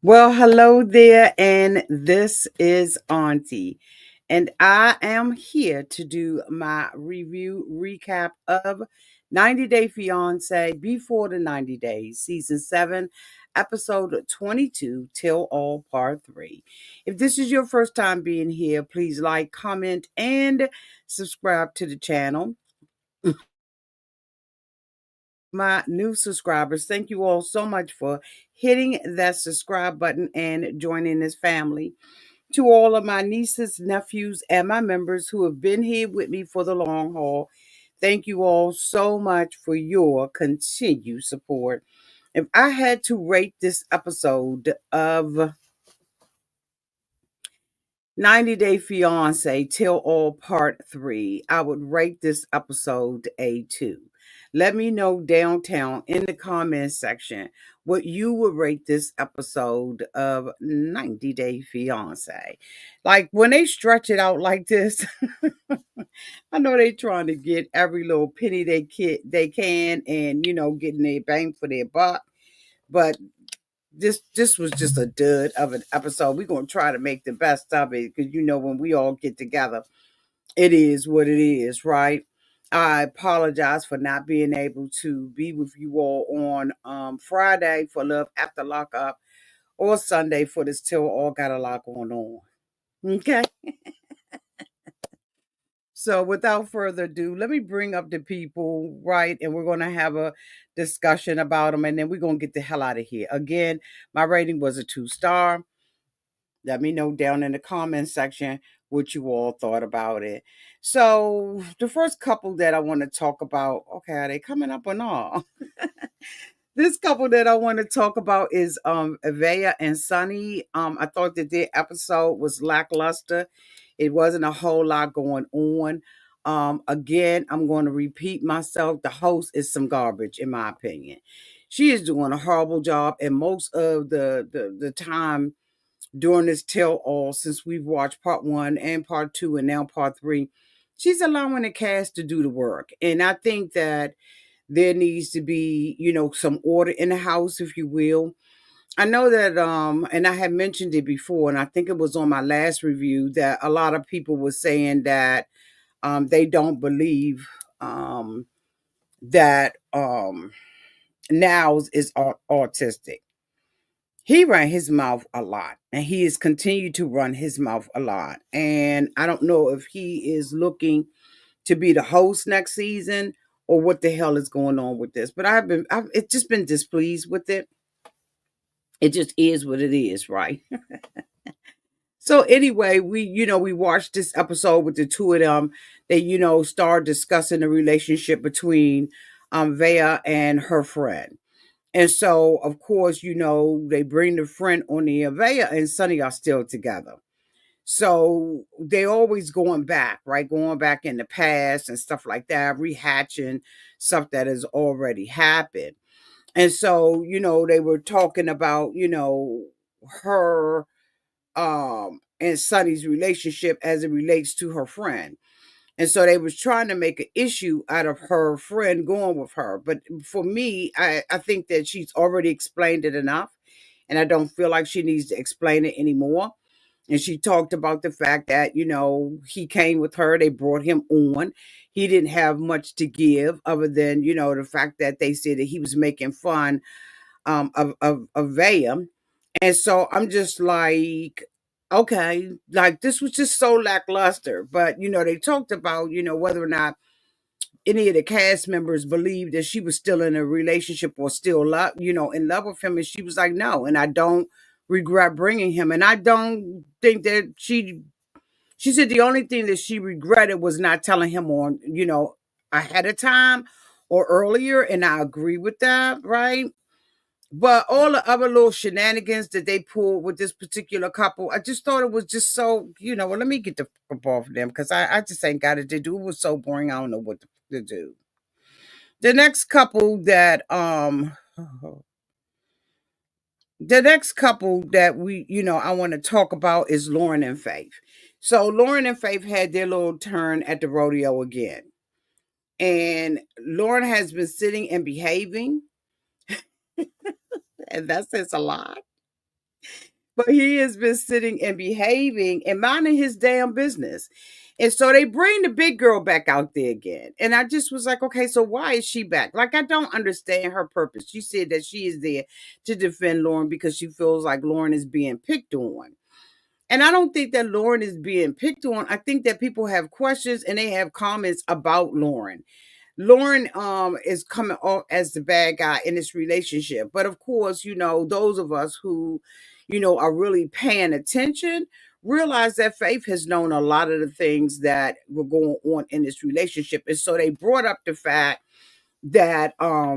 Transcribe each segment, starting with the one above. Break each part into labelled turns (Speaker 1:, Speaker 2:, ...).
Speaker 1: Well, hello there, and this is Auntie, and I am here to do my review recap of 90 Day Fiancé Before the 90 Days, Season 7, Episode 22, Till All Part 3. If this is your first time being here, please like, comment, and subscribe to the channel. My new subscribers, thank you all so much for hitting that subscribe button and joining this family. To all of my nieces, nephews, and my members who have been here with me for the long haul, thank you all so much for your continued support. If I had to rate this episode of 90 Day Fiance Till All Part 3, I would rate this episode a 2. Let me know downtown in the comment section what you would rate this episode of 90 Day Fiance. Like when they stretch it out like this, I know they trying to get every little penny they can and getting their bang for their buck. But this was just a dud of an episode. We're gonna try to make the best of it because when we all get together, it is what it is, right? I apologize for not being able to be with you all on Friday for Love After Lockup or Sunday for this till all got a lot going on. Okay. So without further ado, let me bring up the people, right? And we're going to have a discussion about them and then we're going to get the hell out of here. Again, my rating was a 2-star. Let me know down in the comment section what you all thought about it. So the first couple that I want to talk about, okay, are they coming up or not? This couple that I want to talk about is Avaya and Sunny. I thought that their episode was lackluster. It wasn't a whole lot going on. Again, I'm going to repeat myself. The host is some garbage, in my opinion. She is doing a horrible job, and most of the time during this tell all, since we've watched part one and part two and now part three, she's allowing the cast to do the work. And I think that there needs to be, some order in the house, if you will. I know that and I had mentioned it before, and I think it was on my last review that a lot of people were saying that they don't believe that Niles is autistic. He ran his mouth a lot and he has continued to run his mouth a lot. And I don't know if he is looking to be the host next season or what the hell is going on with this. But I've it's just been displeased with it. It just is what it is, right? So anyway, we watched this episode with the two of them. They, start discussing the relationship between Vea and her friend. And so, of course, they bring the friend on the Avea and Sunny are still together. So they always going back, right? Going back in the past and stuff like that, rehatching stuff that has already happened. And so, they were talking about, her and Sunny's relationship as it relates to her friend. And so they was trying to make an issue out of her friend going with her. But for me, I think that she's already explained it enough. And I don't feel like she needs to explain it anymore. And she talked about the fact that, he came with her, they brought him on. He didn't have much to give other than, the fact that they said that he was making fun of Vaya. And so I'm just like, okay, like this was just so lackluster. But they talked about, whether or not any of the cast members believed that she was still in a relationship or still love, in love with him. And she was like, no, and I don't regret bringing him. And I don't think that she said the only thing that she regretted was not telling him on, ahead of time or earlier. And I agree with that, right? But all the other little shenanigans that they pulled with this particular couple, I just thought it was just so, well, let me get the fuck off of them because I just ain't got it to do. It was so boring. I don't know what to do. The next couple that the next couple that I want to talk about is Lauren and Faith. So Lauren and Faith had their little turn at the rodeo again. And Lauren has been sitting and behaving, and that says a lot. But he has been sitting and behaving and minding his damn business. And so they bring the big girl back out there again. And I just was like, okay, so why is she back? Like, I don't understand her purpose. She said that she is there to defend Lauren because she feels like Lauren is being picked on. And I don't think that Lauren is being picked on. I think that people have questions and they have comments about Lauren. Lauren is coming off as the bad guy in this relationship. But of course, those of us who, are really paying attention realize that Faith has known a lot of the things that were going on in this relationship. And so they brought up the fact that about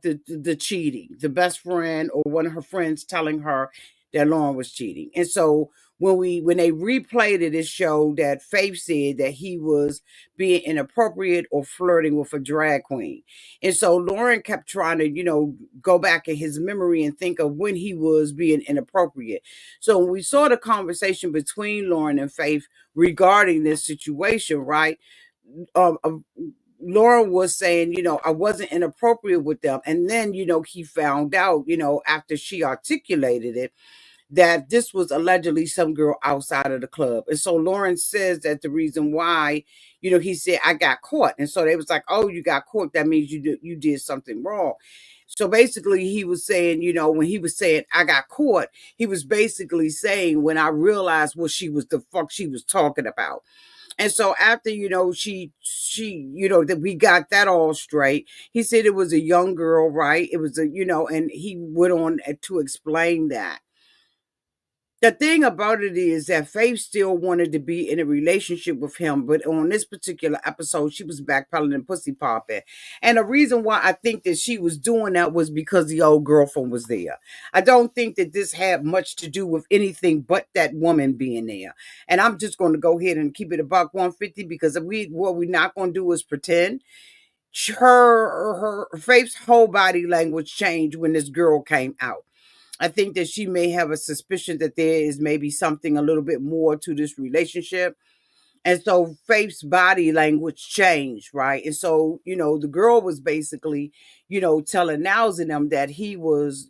Speaker 1: the cheating, the best friend or one of her friends telling her that Lauren was cheating. And so when they replayed it, it showed that Faith said that he was being inappropriate or flirting with a drag queen. And so Lauren kept trying to, go back in his memory and think of when he was being inappropriate. So when we saw the conversation between Lauren and Faith regarding this situation, right? Um, Lauren was saying, I wasn't inappropriate with them. And then, he found out, after she articulated it, that this was allegedly some girl outside of the club. And so Lauren says that the reason why, he said, I got caught. And so they was like, oh, you got caught. That means you did something wrong. So basically he was saying, when he was saying I got caught, he was basically saying when I realized what the fuck she was talking about. And so after, that we got that all straight, he said it was a young girl, right? It was and he went on to explain that. The thing about it is that Faith still wanted to be in a relationship with him, but on this particular episode, she was backpedaling and pussy popping. And the reason why I think that she was doing that was because the old girlfriend was there. I don't think that this had much to do with anything but that woman being there. And I'm just going to go ahead and keep it about 150 because what we're not going to do is pretend. Her Faith's whole body language changed when this girl came out. I think that she may have a suspicion that there is maybe something a little bit more to this relationship. And so Faith's body language changed, right? And so, the girl was basically, telling Niles and them that he was,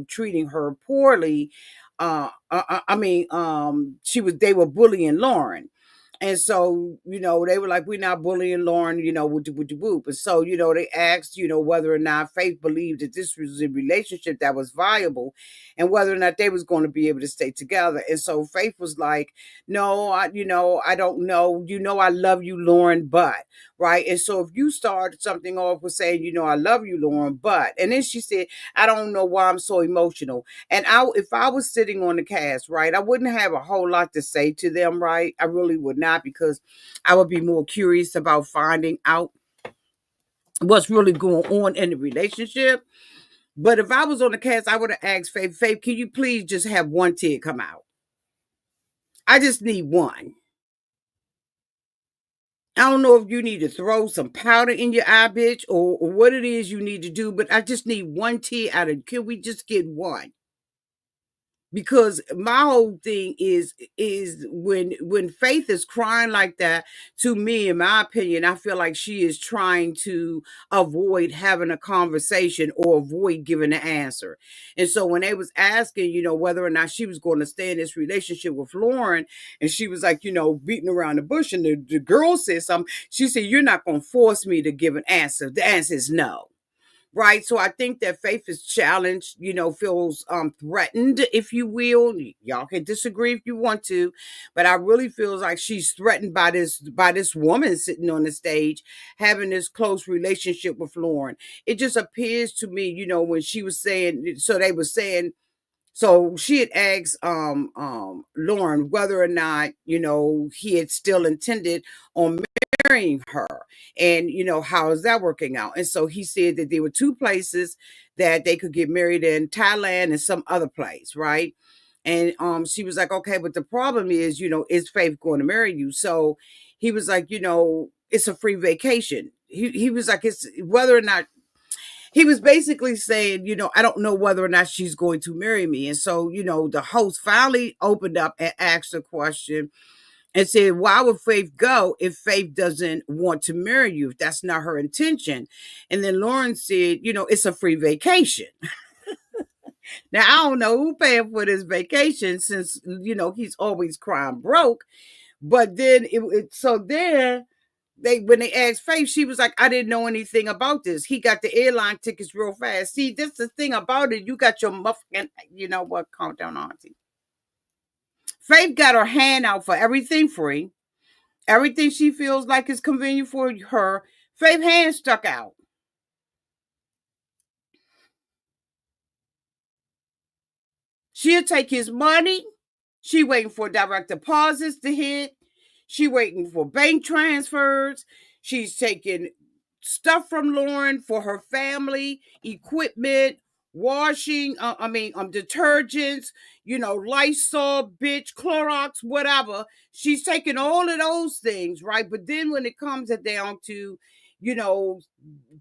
Speaker 1: treating her poorly. They were bullying Lauren. And so, they were like, we're not bullying Lauren, would you whoop. And so, they asked, whether or not Faith believed that this was a relationship that was viable and whether or not they was going to be able to stay together. And so Faith was like, no, I don't know. I love you, Lauren, but, right. And so if you start something off with saying, I love you, Lauren, but, and then she said, I don't know why I'm so emotional. And if I was sitting on the cast, right, I wouldn't have a whole lot to say to them, right? I really would not because I would be more curious about finding out what's really going on in the relationship. But if I was on the cast, I would have asked Faith, can you please just have one tear come out? I just need one. I don't know if you need to throw some powder in your eye, bitch, or what it is you need to do, but I just need one tear out of. Can we just get one? Because my whole thing is when Faith is crying like that, to me, in my opinion, I feel like she is trying to avoid having a conversation or avoid giving an answer. And so when they was asking, whether or not she was going to stay in this relationship with Lauren, and she was like, beating around the bush, and the girl said something, she said, you're not going to force me to give an answer. The answer is no. Right. So I think that Faith is challenged, feels threatened, if you will. Y'all can disagree if you want to, but I really feel like she's threatened by this woman sitting on the stage having this close relationship with Lauren. It just appears to me, when she was saying, so they were saying, so she had asked Lauren whether or not, he had still intended on marrying her. And, how is that working out? And so he said that there were two places that they could get married in, Thailand and some other place, right? And she was like, okay, but the problem is, is Faith going to marry you? So he was like, it's a free vacation. He was like, it's whether or not he was basically saying, I don't know whether or not she's going to marry me. And so, the host finally opened up and asked a question and said, why would Faith go if Faith doesn't want to marry you, if that's not her intention? And then Lauren said, it's a free vacation. Now I don't know who paying for this vacation since he's always crying broke. But then so then they when they asked Faith, she was like, I didn't know anything about this. He got the airline tickets real fast. See, that's the thing about it. You got your muffin. You know what? Calm down, Auntie. Faith got her hand out for everything free. Everything she feels like is convenient for her. Faith hand stuck out. She'll take his money. She waiting for direct deposits to hit. She waiting for bank transfers. She's taking stuff from Lauren for her family, equipment, washing, detergents, Lysol, bitch, Clorox, whatever. She's taking all of those things, right? But then when it comes down to, you know,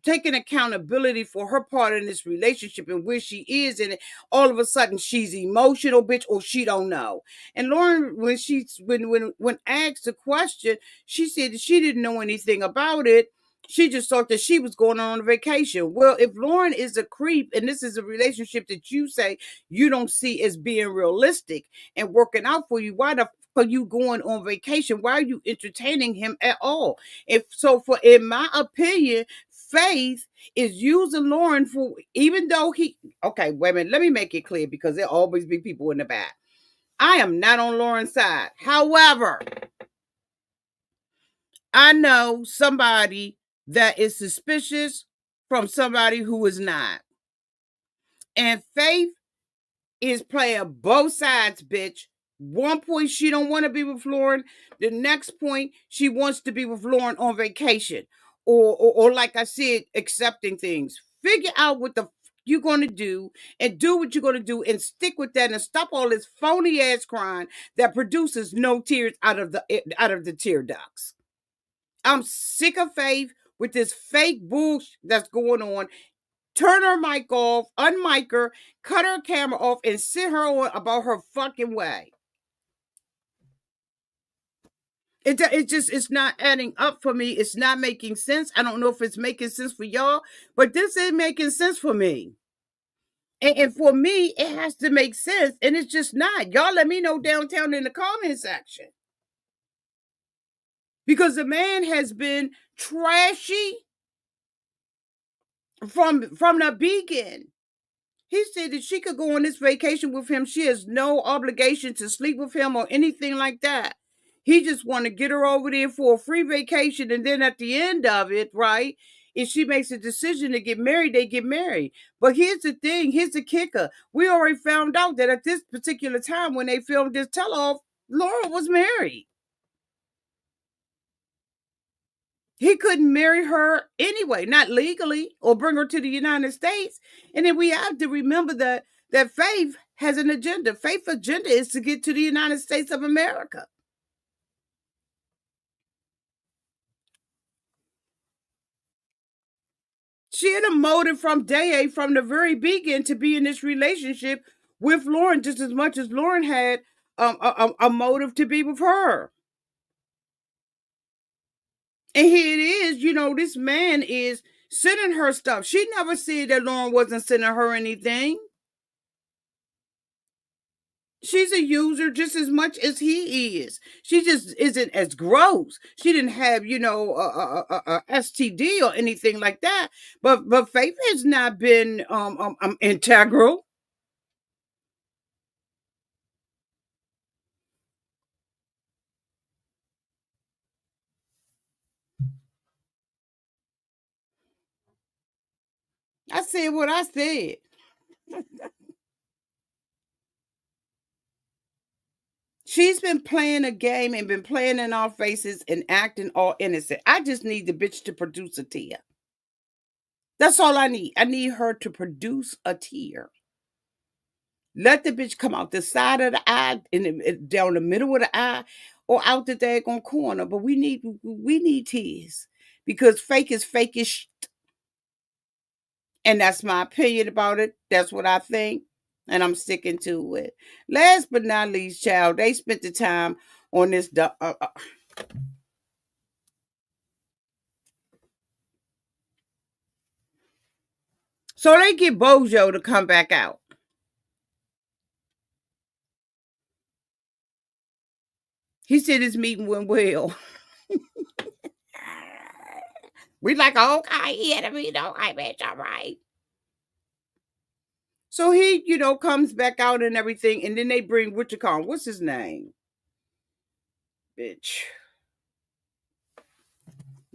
Speaker 1: taking accountability for her part in this relationship and where she is in it, all of a sudden she's emotional, bitch, or she don't know. And Lauren, when asked the question, she said that she didn't know anything about it. She just thought that she was going on a vacation. Well, if Lauren is a creep and this is a relationship that you say you don't see as being realistic and working out for you, why the fuck are you going on vacation? Why are you entertaining him at all? If so, for in my opinion, Faith is using Lauren for, even though okay, wait a minute, let me make it clear because there'll always be people in the back. I am not on Lauren's side. However, I know somebody that is suspicious from somebody who is not. And Faith is playing both sides, bitch. One point she don't want to be with Lauren. The next point she wants to be with Lauren on vacation, or like I said, accepting things. Figure out what the you're going to do and do what you're going to do and stick with that and stop all this phony ass crying that produces no tears out of the tear ducts. I'm sick of Faith with this fake bullshit that's going on. Turn her mic off, unmic her, cut her camera off, and send her on about her fucking way. It's not adding up for me. It's not making sense. I don't know if it's making sense for y'all, but this ain't making sense for me. And for me, it has to make sense, and it's just not. Y'all let me know downtown in the comment section. Because the man has been trashy from the beginning. He said that she could go on this vacation with him. She has no obligation to sleep with him or anything like that. He just want to get her over there for a free vacation. And then at the end of it, right, if she makes a decision to get married, they get married. But here's the thing. Here's the kicker. We already found out that at this particular time when they filmed this tell-off, Laura was married. He couldn't marry her anyway, not legally, or bring her to the United States. And then we have to remember that Faith has an agenda. Faith's agenda is to get to the United States of America. She had a motive from day A, from the very beginning, to be in this relationship with Lauren just as much as Lauren had a motive to be with her. And here it is, this man is sending her stuff. She never said that Lauren wasn't sending her anything. She's a user just as much as he is. She just isn't as gross. She didn't have, a STD or anything like that. But Faith has not been integral. I said what I said. She's been playing a game and been playing in our faces and acting all innocent. I just need the bitch to produce a tear. That's all I need. I need her to produce a tear. Let the bitch come out the side of the eye, down the middle of the eye, or out the daggone corner. But we need tears because fake is fakish, and that's my opinion about it. That's what I think, and I'm sticking to it. Last but not least, child, they spent the time on this. So they get Bojo to come back out. He said his meeting went well. We like, okay, he had a meeting. Okay, bitch, all right. So he, comes back out and everything, and then they bring what you call him. What's his name? Bitch.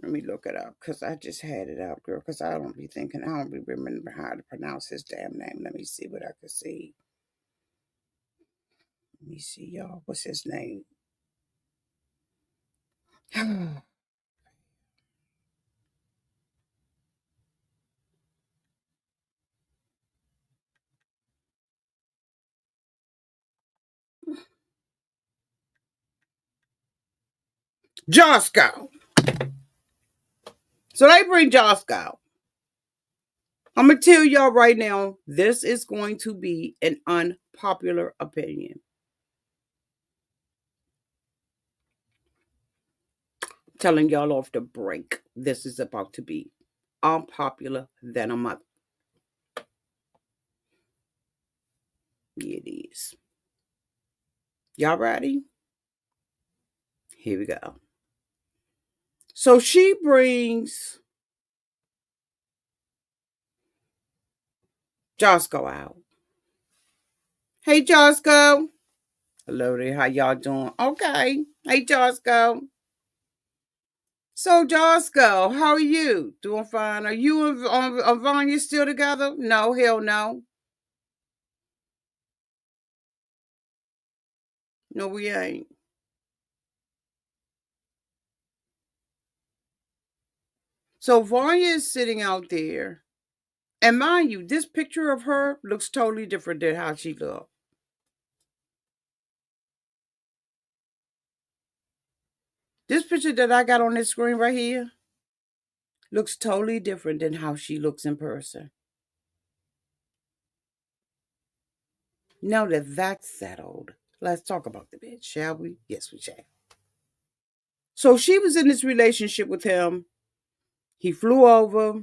Speaker 1: Let me look it up because I just had it out, girl. Because I don't be thinking, I don't be remembering how to pronounce his damn name. Let me see what I can see. Let me see, y'all. What's his name? Josco. So they bring Josco. I'm going to tell y'all right now, this is going to be an unpopular opinion. Telling y'all off the break, this is about to be unpopular than a mother. It is. Y'all ready? Here we go. So she brings Josco out. Hey, Josco. Hello there. How y'all doing? Okay. Hey, Josco. So, Josco, how are you? Doing fine. Are you and Vanya still together? No, hell no. No, we ain't. So, Vanya is sitting out there. And mind you, this picture of her looks totally different than how she looked. This picture that I got on this screen right here looks totally different than how she looks in person. Now that that's settled, let's talk about the bitch, shall we? Yes, we shall. So she was in this relationship with him. He flew over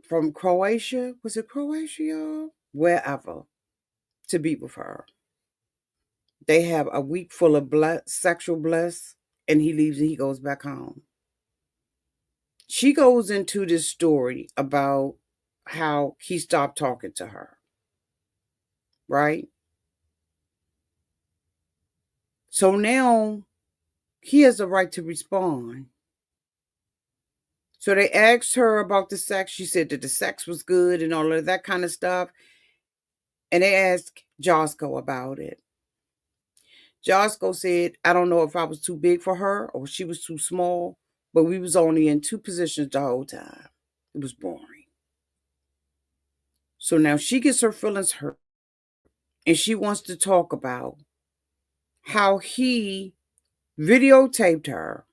Speaker 1: from Croatia. Was it Croatia, y'all? Wherever to be with her. They have a week full of sexual bliss, and he leaves and he goes back home. She goes into this story about how he stopped talking to her, right? So now he has the right to respond. So they asked her about the sex. She said that the sex was good and all of that kind of stuff. And they asked Josco about it. Josco said, I don't know if I was too big for her or she was too small, but we was only in two positions the whole time. It was boring. So now she gets her feelings hurt and she wants to talk about how he videotaped her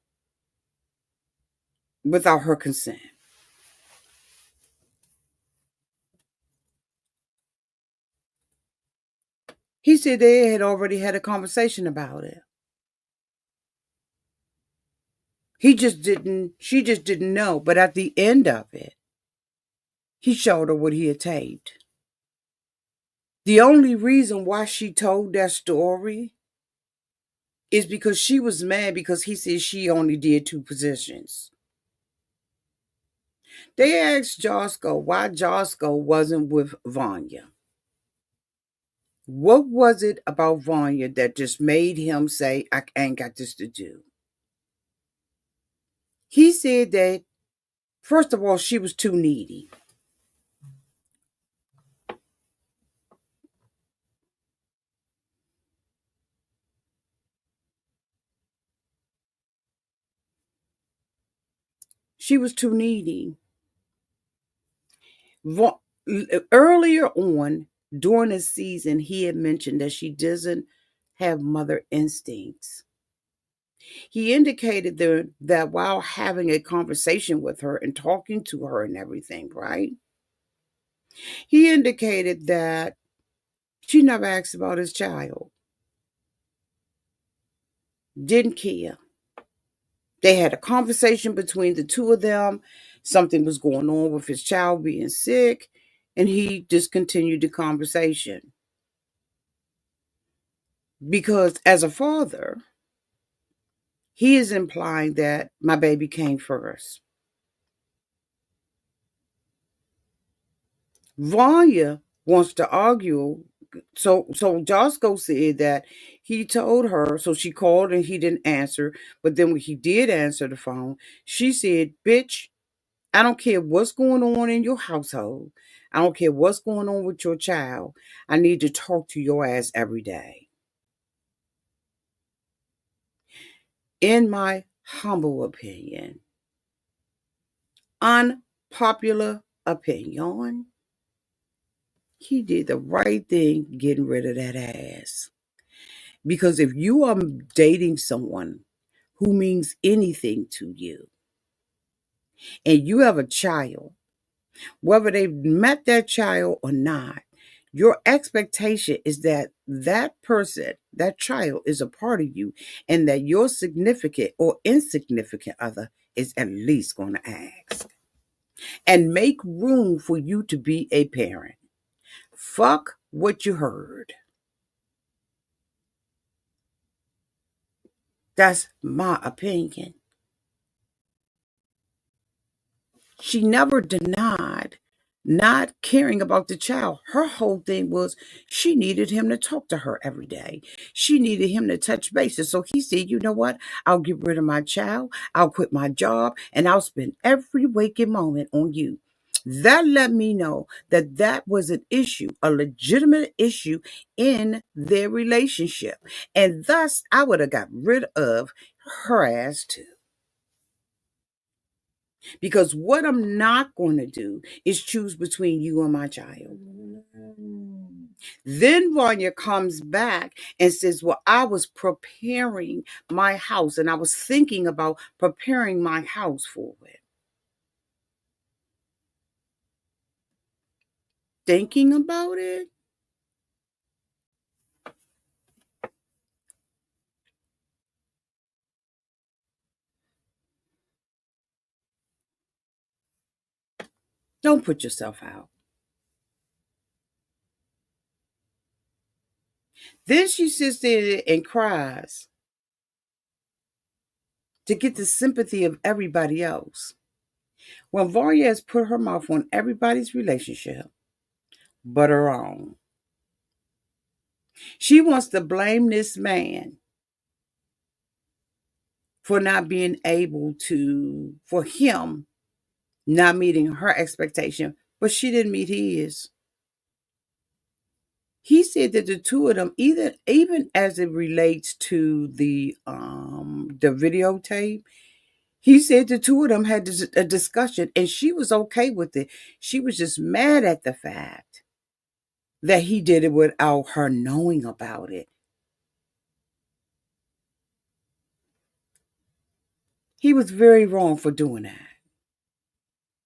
Speaker 1: without her consent. He said they had already had a conversation about it. She just didn't know. But at the end of it, he showed her what he had taped. The only reason why she told that story is because she was mad because he said she only did two positions. They asked Josco why Josco wasn't with Vanya. What was it about Vanya that just made him say, I ain't got this to do? He said that, first of all, she was too needy. She was too needy. Earlier on during the season, he had mentioned that she doesn't have mother instincts. He indicated that while having a conversation with her and talking to her and everything, right? He indicated that she never asked about his child, didn't care. They had a conversation between the two of them. Something was going on with his child being sick, and he discontinued the conversation. Because as a father, he is implying that my baby came first. Vanya wants to argue. So Josco said that he told her, so she called and he didn't answer. But then when he did answer the phone, she said, "Bitch, I don't care what's going on in your household. I don't care what's going on with your child. I need to talk to your ass every day." In my humble opinion, unpopular opinion, he did the right thing getting rid of that ass. Because if you are dating someone who means anything to you and you have a child, whether they've met that child or not, your expectation is that that person, that child, is a part of you and that your significant or insignificant other is at least going to ask and make room for you to be a parent. Fuck what you heard. That's my opinion. She never denied not caring about the child. Her whole thing was she needed him to talk to her every day. She needed him to touch bases. So he said, "You know what? I'll get rid of my child. I'll quit my job and I'll spend every waking moment on you." That let me know that that was an issue, a legitimate issue in their relationship. And thus, I would have got rid of her ass too. Because what I'm not going to do is choose between you and my child. Then Vanya comes back and says, "Well, I was preparing my house and I was thinking about preparing my house for it." Thinking about it? Don't put yourself out. Then she sits there and cries to get the sympathy of everybody else. When Varya has put her mouth on everybody's relationship but her own. She wants to blame this man for not being able to, for him not meeting her expectation, but she didn't meet his. He said that the two of them, either even as it relates to the videotape, he said the two of them had a discussion and she was okay with it. She was just mad at the fact that he did it without her knowing about it. He was very wrong for doing that.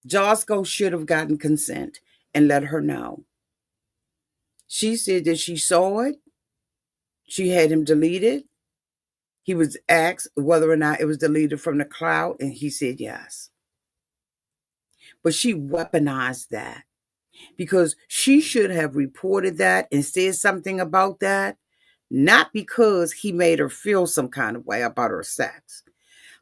Speaker 1: Josco should have gotten consent and let her know. She said that she saw it. She had him deleted. He was asked whether or not it was deleted from the cloud, and he said yes. But she weaponized that because she should have reported that and said something about that, not because he made her feel some kind of way about her sex,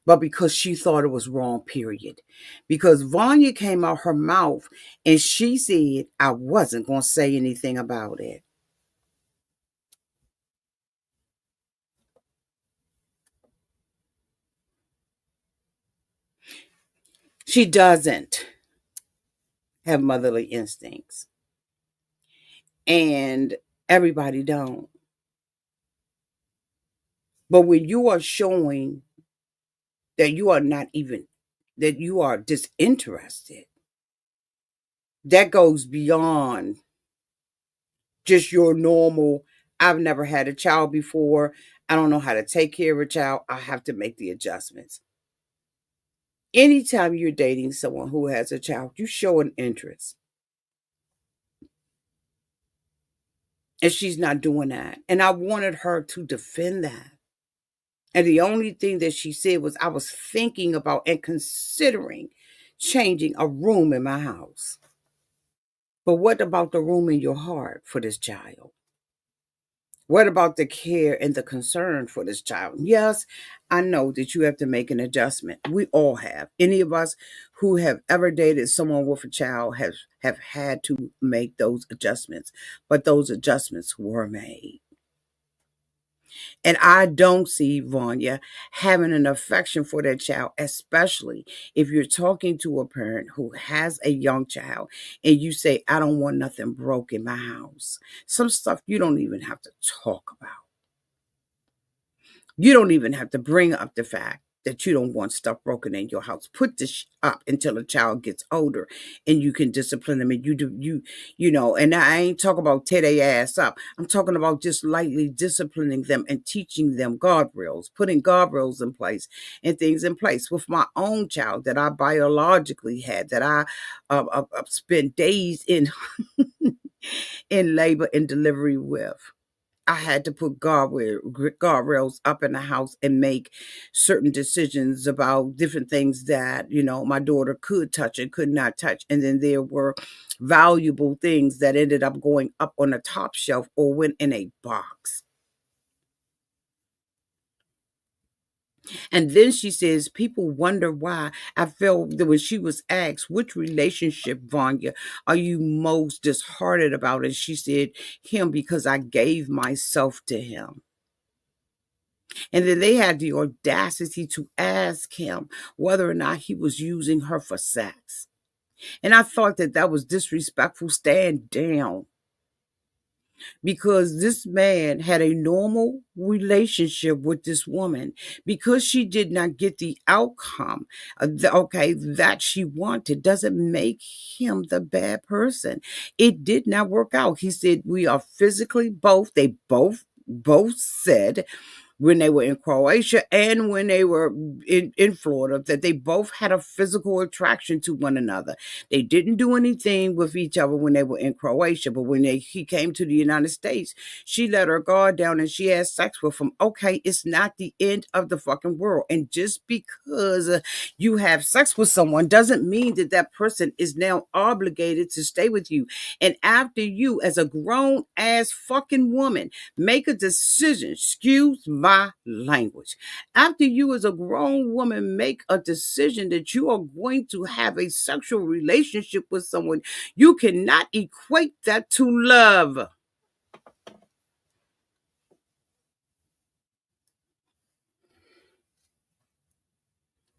Speaker 1: but because she thought it was wrong, period. Because Vanya came out her mouth and she said, "I wasn't going to say anything about it." She doesn't have motherly instincts, and everybody don't. But when you are showing that you are not even, that you are disinterested, that goes beyond just your normal, "I've never had a child before. I don't know how to take care of a child. I have to make the adjustments." Anytime you're dating someone who has a child, you show an interest. And she's not doing that. And I wanted her to defend that. And the only thing that she said was, "I was thinking about and considering changing a room in my house." But what about the room in your heart for this child? What about the care and the concern for this child? Yes, I know that you have to make an adjustment. We all have. Any of us who have ever dated someone with a child have had to make those adjustments, but those adjustments were made. And I don't see Vanya having an affection for that child, especially if you're talking to a parent who has a young child and you say, I don't want nothing broke in my house. Some stuff you don't even have to talk about. You don't even have to bring up the fact that you don't want stuff broken in your house. Put this up until a child gets older and you can discipline them. And and I ain't talking about tear their ass up. I'm talking about just lightly disciplining them and teaching them guardrails, putting guardrails in place and things in place. With my own child that I biologically had, that I spent days in in labor and delivery with. I had to put guardrails up in the house and make certain decisions about different things that, my daughter could touch and could not touch. And then there were valuable things that ended up going up on the top shelf or went in a box. And then she says, people wonder why I felt that when she was asked, which relationship, Vanya, are you most disheartened about? And she said, him, because I gave myself to him. And then they had the audacity to ask him whether or not he was using her for sex. And I thought that that was disrespectful. Stand down. Because this man had a normal relationship with this woman, because she did not get the outcome that she wanted, doesn't make him the bad person. It did not work out. He said we are physically both said when they were in Croatia and when they were in Florida, that they both had a physical attraction to one another. They didn't do anything with each other when they were in Croatia, but when he came to the United States, she let her guard down and she had sex with him. Okay, it's not the end of the fucking world. And just because you have sex with someone doesn't mean that that person is now obligated to stay with you. And after you, as a grown ass fucking woman, make a decision, excuse my language. After you, as a grown woman, make a decision that you are going to have a sexual relationship with someone, you cannot equate that to love.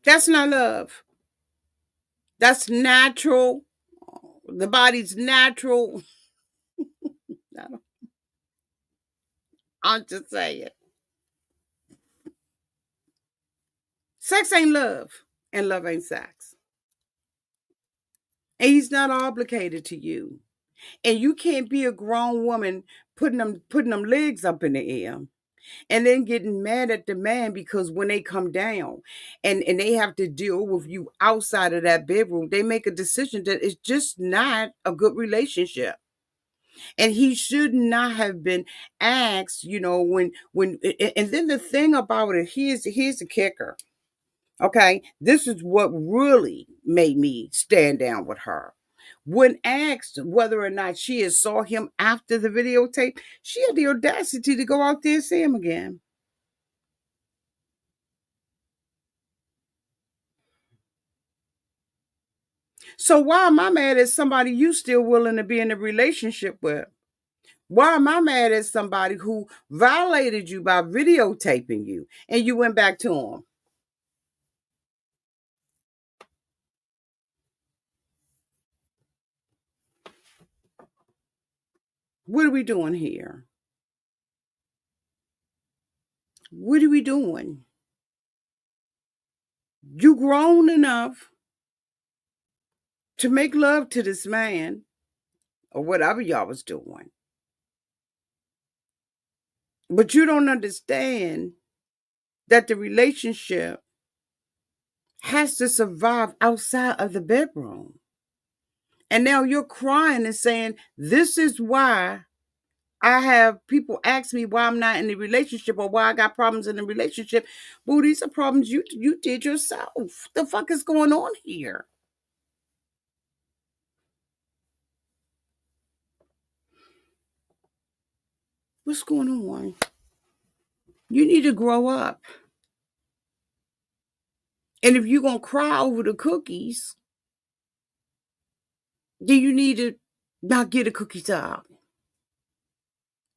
Speaker 1: That's not love. That's natural. The body's natural. I'm just saying. Sex ain't love, and love ain't sex. And he's not obligated to you. And you can't be a grown woman putting them legs up in the air and then getting mad at the man because when they come down and they have to deal with you outside of that bedroom, they make a decision that it's just not a good relationship. And he should not have been asked, and then the thing about it, here's the kicker. Okay, this is what really made me stand down with her. When asked whether or not she had saw him after the videotape, she had the audacity to go out there and see him again. So why am I mad at somebody you still willing to be in a relationship with? Why am I mad at somebody who violated you by videotaping you and you went back to him? What are we doing here? What are we doing? You grown enough to make love to this man or whatever y'all was doing. But you don't understand that the relationship has to survive outside of the bedroom. And now you're crying and saying, this is why I have people ask me why I'm not in the relationship or why I got problems in the relationship. Boo, these are problems you did yourself. The fuck is going on here? What's going on? You need to grow up. And if you're going to cry over the cookies, then you need to not get the cookies out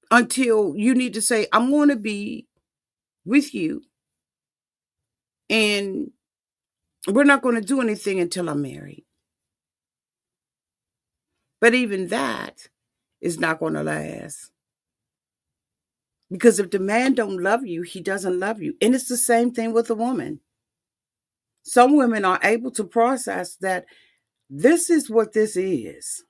Speaker 1: until you need to say, I'm going to be with you and we're not going to do anything until I'm married. But even that is not going to last. Because if the man don't love you, he doesn't love you. And it's the same thing with a woman. Some women are able to process that this is what this is.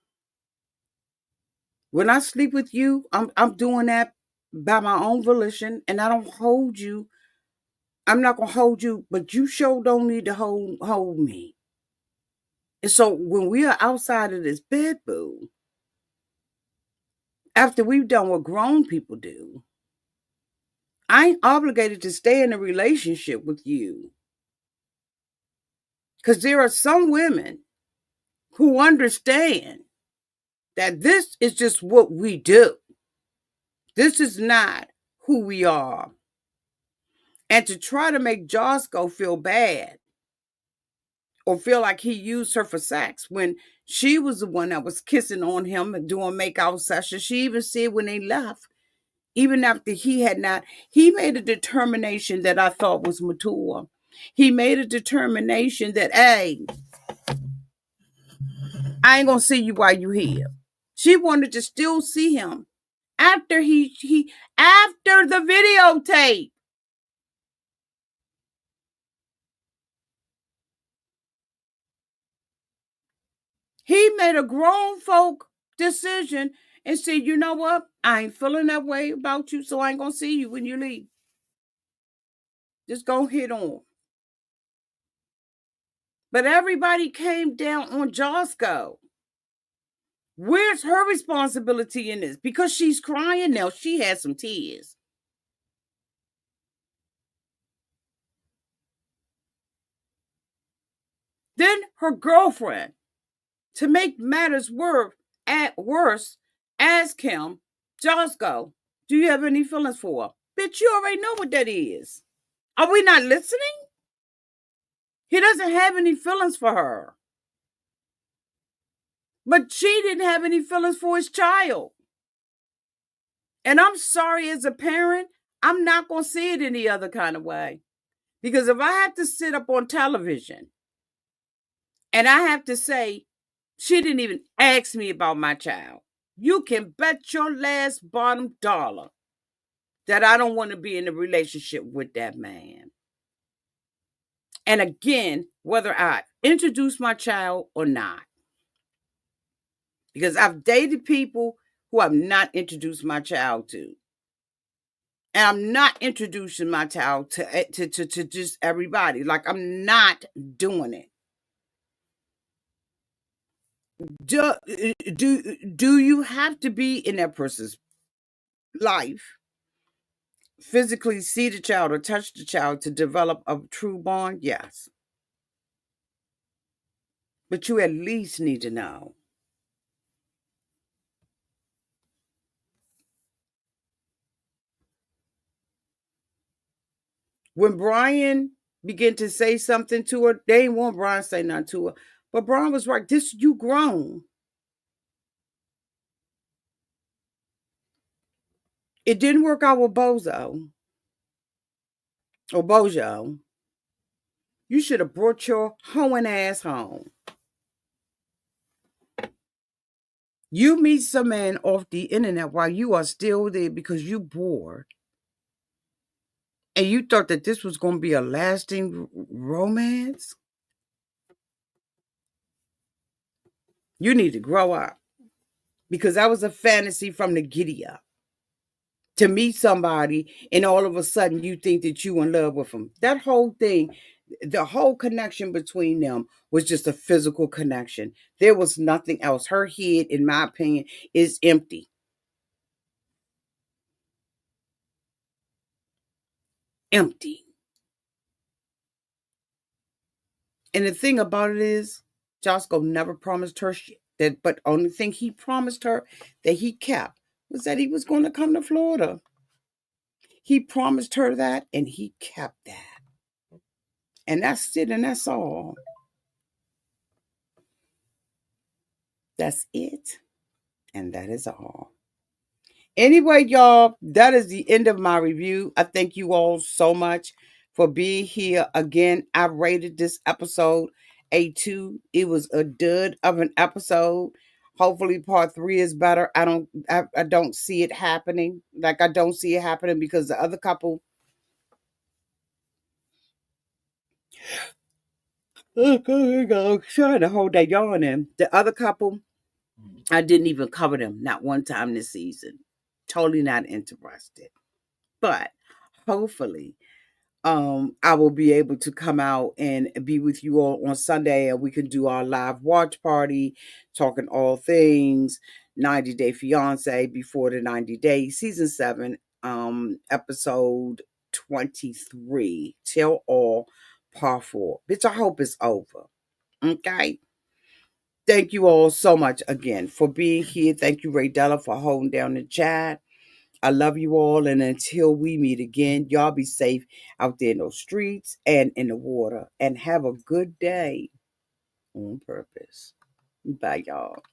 Speaker 1: When I sleep with you, I'm doing that by my own volition, and I don't hold you. I'm not gonna hold you, but you sure don't need to hold me. And so when we are outside of this bed, boo, after we've done what grown people do, I ain't obligated to stay in a relationship with you. Because there are some women who understand that this is just what we do. This is not who we are. And to try to make Josco feel bad or feel like he used her for sex when she was the one that was kissing on him and doing makeout sessions. She even said when they left, even after he had not, he made a determination that I thought was mature. He made a determination that, hey, I ain't gonna see you while you here. She wanted to still see him after after the videotape. He made a grown folk decision and said, you know what? I ain't feeling that way about you, so I ain't gonna see you when you leave. Just go hit on. But everybody came down on Josco. Where's her responsibility in this? Because she's crying now. She had some tears. Then her girlfriend, to make matters worse, asked him, Josco, do you have any feelings for her? Bitch, you already know what that is. Are we not listening? He doesn't have any feelings for her. But she didn't have any feelings for his child. And I'm sorry, as a parent, I'm not going to see it any other kind of way. Because if I have to sit up on television and I have to say, she didn't even ask me about my child, you can bet your last bottom dollar that I don't want to be in a relationship with that man. And again, whether I introduce my child or not. Because I've dated people who I've not introduced my child to. And I'm not introducing my child to just everybody. Like, I'm not doing it. Do you have to be in that person's life, physically see the child or touch the child to develop a true bond? Yes. But you at least need to know. When Brian began to say something to her, they didn't want Brian to say nothing to her. But Brian was right. This, you grown. It didn't work out with Bozo or Bojo. You should have brought your hoeing ass home. You meet some man off the internet while you are still there because you bored. And you thought that this was going to be a lasting romance? You need to grow up. Because that was a fantasy from the giddy up. To meet somebody and all of a sudden you think that you in love with them. That whole thing, the whole connection between them was just a physical connection. There was nothing else. Her head, in my opinion, is empty. Empty. And the thing about it is, Josco never promised her shit. That, but only thing he promised her that he kept was that he was going to come to Florida. He promised her that, and he kept that. And that's it, and that's all. That's it, and that is all. Anyway, y'all, that is the end of my review. I thank you all so much for being here again. I rated this episode a 2. It was a dud of an episode. Hopefully part 3 is better. I don't see it happening. Like, I don't see it happening because the other couple, trying to hold that yawn in. The other couple, I didn't even cover them not one time this season. Totally not interested. But hopefully I will be able to come out and be with you all on Sunday, and we can do our live watch party, talking all things 90 Day Fiancé before the 90 days, season 7, episode 23, Tell All, part 4. Bitch, I hope it's over. Okay. Thank you all so much again for being here. Thank you, Ray Della, for holding down the chat. I love you all. And until we meet again, y'all be safe out there in those streets and in the water. And have a good day on purpose. Bye, y'all.